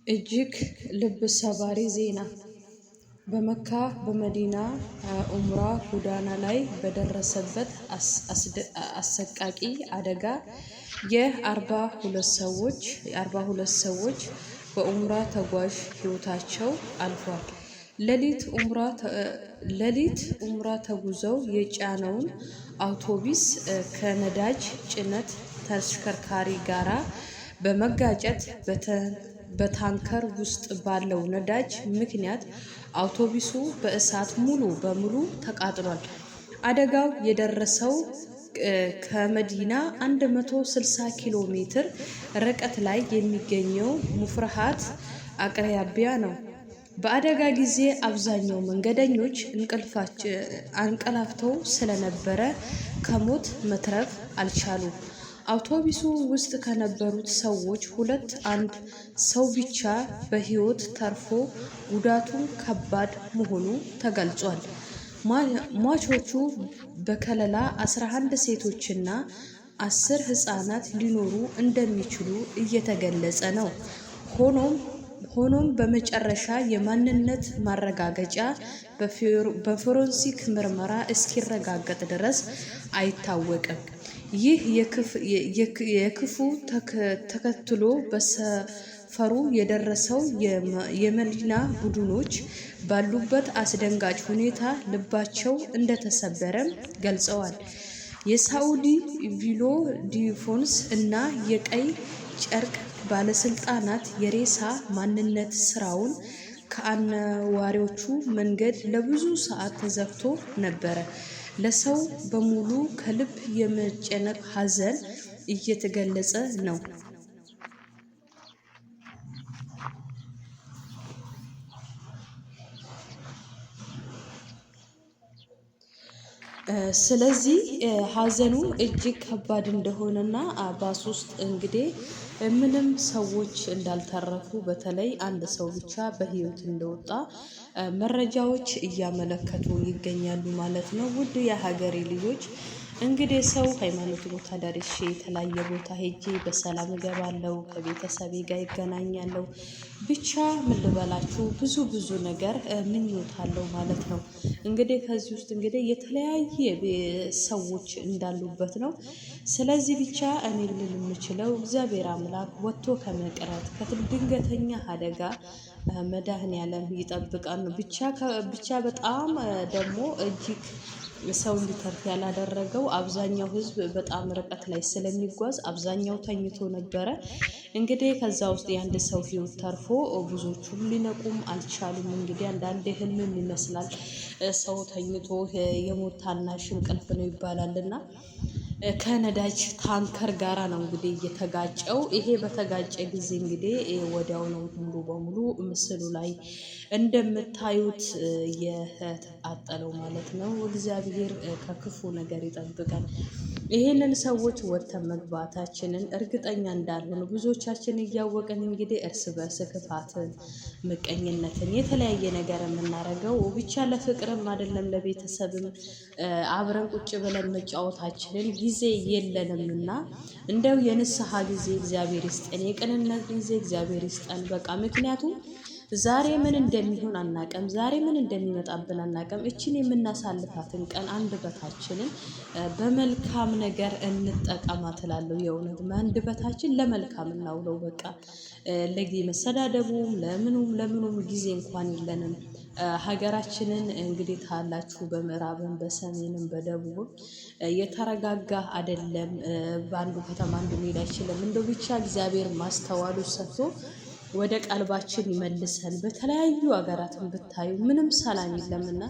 እጅግ ልብ ሰባሪ ዜና በመካ በመዲና ኡምራ ጎዳና ላይ በደረሰበት አሰቃቂ አደጋ የ42 ሰዎች በኡምራ ተጓዥ ህይወታቸው አልፏል። ሌሊት ኡምራ ተጉዘው የጫነውን አውቶቡስ ከነዳጅ ጭነት ተሽከርካሪ ጋራ በመጋጨት በታንከር ውስጥ ባለው ነዳጅ ምክንያት አውቶቡሱ በእሳት ሙሉ በሙሉ ተቃጥሏል። አደጋው የደረሰው ከመዲና 160 ኪሎ ሜትር ርቀት ላይ የሚገኘው ሙፍራሃት አቅራቢያ ነው። በአደጋ ጊዜ አብዛኛው መንገደኞች አንቀላፍተው ስለነበረ ከሞት መትረፍ አልቻሉም። አውቶቡሱ ውስጥ ከነበሩት ሰዎች አንድ ሰው ብቻ በህይወት ተርፎ ጉዳቱ ከባድ መሆኑ ተገልጿል። ሟቾቹ በከለላ 11 ሴቶችና 10 ህፃናት ሊኖሩ እንደሚችሉ እየተገለጸ ነው። ሆኖም በመጨረሻ የማንነት ማረጋገጫ በፎረንሲክ ምርመራ እስኪረጋገጥ ድረስ አይታወቅም። ይህ የክፉ ተከትሎ በሰፈሩ የደረሰው የመዲና ቡድኖች ባሉበት አስደንጋጭ ሁኔታ ልባቸው እንደተሰበረም ገልጸዋል። የሳዑዲ ቪሎ ዲፎንስ እና የቀይ ጨርቅ ባለስልጣናት የሬሳ ማንነት ስራውን ከአነዋሪዎቹ መንገድ ለብዙ ሰዓት ተዘግቶ ነበረ። ለሰው በሙሉ ከልብ የመጨነቅ ሀዘን እየተገለጸ ነው። ስለዚህ ሀዘኑ እጅግ ከባድ እንደሆነና ባስ ውስጥ እንግዲህ ምንም ሰዎች እንዳልተረፉ በተለይ አንድ ሰው ብቻ በህይወት እንደወጣ መረጃዎች እያመለከቱ ይገኛሉ ማለት ነው። ውድ የሀገሬ ልጆች እንግዲህ ሰው ሃይማኖት ቦታ ደርሼ የተለያየ ቦታ ሄጄ በሰላም እገባለሁ፣ ከቤተሰቤ ጋር ይገናኛለሁ። ብቻ ምን ልበላችሁ ብዙ ነገር ምኞት አለው ማለት ነው። እንግዲህ ከዚህ ውስጥ እንግዲህ የተለያየ ሰዎች እንዳሉበት ነው። ስለዚህ ብቻ እኔ ልል የምችለው እግዚአብሔር አምላክ ወጥቶ ከመቅረት ከድንገተኛ አደጋ መድኃኔዓለም ይጠብቃል ነው። ብቻ በጣም ደግሞ እጅግ ሰው እንዲተርፍ ያላደረገው አብዛኛው ህዝብ በጣም ርቀት ላይ ስለሚጓዝ አብዛኛው ተኝቶ ነበረ። እንግዲህ ከዛ ውስጥ የአንድ ሰው ህይወት ተርፎ ብዙዎቹም ሊነቁም አልቻሉም። እንግዲህ አንዳንዴ ህልምም ይመስላል ሰው ተኝቶ የሞት ታናሽ እንቅልፍ ነው ይባላልና ከነዳጅ ታንከር ጋራ ነው እንግዲህ እየተጋጨው። ይሄ በተጋጨ ጊዜ እንግዲህ ወዲያው ነው ሙሉ በሙሉ ምስሉ ላይ እንደምታዩት የተቃጠለው ማለት ነው። እግዚአብሔር ከክፉ ነገር ይጠብቀን። ይሄንን ሰዎች ወጥተን መግባታችንን እርግጠኛ እንዳልሆነ ብዙዎቻችን እያወቅን እንግዲህ እርስ በርስ ክፋትን፣ ምቀኝነትን፣ የተለያየ ነገር የምናደርገው ብቻ ለፍቅርም አይደለም ለቤተሰብም አብረን ቁጭ ብለን መጫወታችንን ጊዜ የለንምና እንደው የንስሐ ጊዜ እግዚአብሔር ይስጠን፣ የቅንነት ጊዜ እግዚአብሔር ይስጠን። በቃ ምክንያቱም ዛሬ ምን እንደሚሆን አናቀም፣ ዛሬ ምን እንደሚመጣብን አናቀም። እችን የምናሳልፋትን ቀን አንደበታችንን በመልካም ነገር እንጠቀማት እላለሁ። የእውነት አንደበታችን ለመልካም እናውለው። በቃ ለመሰዳደቡም ለምኑም ጊዜ እንኳን የለንም። ሀገራችንን እንግዲህ ታላችሁ በምዕራብም በሰሜንም በደቡብም የተረጋጋ አይደለም። በአንዱ ከተማ አንዱ መሄድ አይችልም። እንደው ብቻ እግዚአብሔር ማስተዋሉ ሰጥቶ ወደ ቀልባችን ይመልሰን። በተለያዩ ሀገራትን ብታዩ ምንም ሰላም የለምና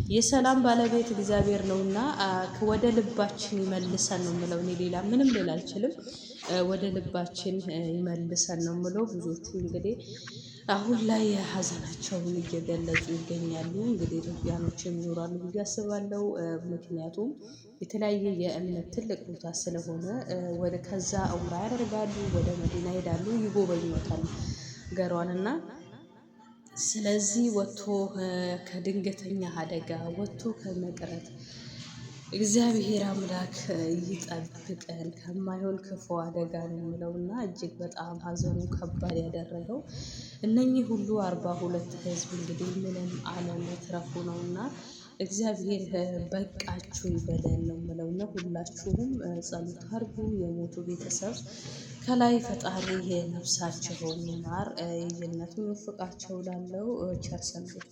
የሰላም ባለቤት እግዚአብሔር ነውና ወደ ልባችን ይመልሰን ነው የምለው። እኔ ሌላ ምንም ልል አልችልም። ወደ ልባችን ይመልሰን ነው የምለው። ብዙዎቹ እንግዲህ አሁን ላይ ሀዘናቸውን እየገለጹ ይገኛሉ። እንግዲህ ኢትዮጵያኖችም ይኖራሉ ብዬ አስባለሁ። ምክንያቱም የተለያየ የእምነት ትልቅ ቦታ ስለሆነ ወደ ከዛ ዑምራ ያደርጋሉ፣ ወደ መዲና ይሄዳሉ፣ ይጎበኙታል ገሯንና ስለዚህ ወጥቶ ከድንገተኛ አደጋ ወጥቶ ከመቅረት እግዚአብሔር አምላክ ይጠብቀን ከማይሆን ክፉ አደጋ ነው የምለውና እጅግ በጣም ሀዘኑ ከባድ ያደረገው እነኚህ ሁሉ 42 ህዝብ እንግዲህ ምንም አለመትረፉ ነውና እግዚአብሔር በቃችሁ ይበለን ነው የምለውና ሁላችሁም ጸሎት አድርጉ። የሞቱ ቤተሰብ ከላይ ፈጣሪ ነፍሳቸውን ይማር፣ የጀነቱን ይወፍቃቸው ላለው ቸር ሰንብቱ።